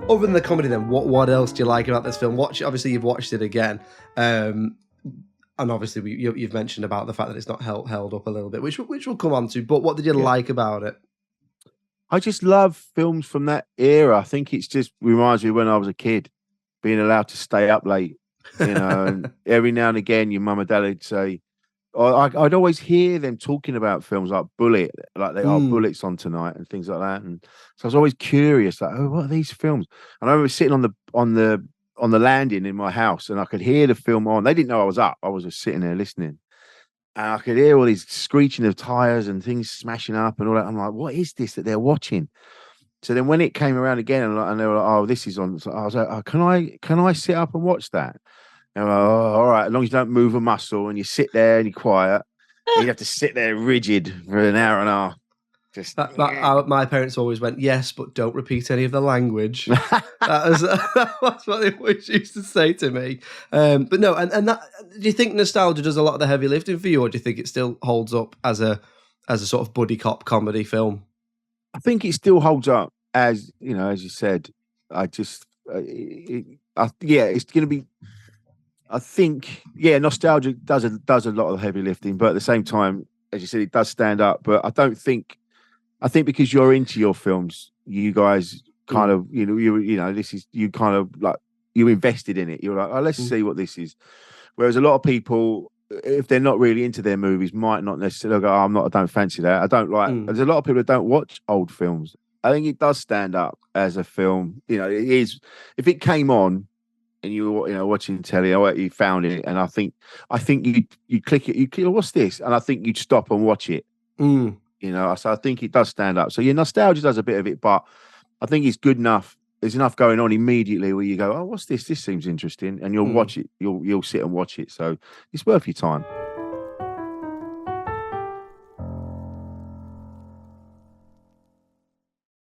Other than the comedy, then, what else do you like about this film? Obviously, you've watched it again, and obviously you've mentioned about the fact that it's not held up a little bit, which we'll come on to. But what did you like about it? I just love films from that era. I think it's just reminds me of when I was a kid, being allowed to stay up late, and every now and again your mum and dad would say, I'd always hear them talking about films like Bullet, like they are Bullets on tonight and things like that. And so I was always curious, like, oh, what are these films? And I remember sitting on the landing in my house and I could hear the film on. They didn't know I was up. I was just sitting there listening. And I could hear all these screeching of tires and things smashing up and all that. I'm like, what is this that they're watching? So then when it came around again and they were like, oh, this is on. So I was like, oh, can I sit up and watch that? And I'm like, oh, all right, as long as you don't move a muscle and you sit there and you're quiet, and you have to sit there rigid for an hour and a half. Just my parents always went, yes, but don't repeat any of the language. That's what they always used to say to me. But no, and that, do you think nostalgia does a lot of the heavy lifting for you, or do you think it still holds up as a sort of buddy cop comedy film? I think it still holds up, as as you said. I just, it's going to be. I think, nostalgia does a lot of heavy lifting, but at the same time, as you said, it does stand up. But I think because you're into your films, you guys kind of, this is, you kind of like, you invested in it. You're like, oh, let's see what this is. Whereas a lot of people, if they're not really into their movies, might not necessarily go, oh, I don't fancy that. I don't like, there's a lot of people that don't watch old films. I think it does stand up as a film. It is, if it came on, and you were, watching telly, or you found it, and I think you click it, you click, what's this? And I think you'd stop and watch it. So I think it does stand up. So your nostalgia does a bit of it, but I think it's good enough. There's enough going on immediately where you go, oh, what's this? This seems interesting, and you'll watch it. You'll sit and watch it. So it's worth your time.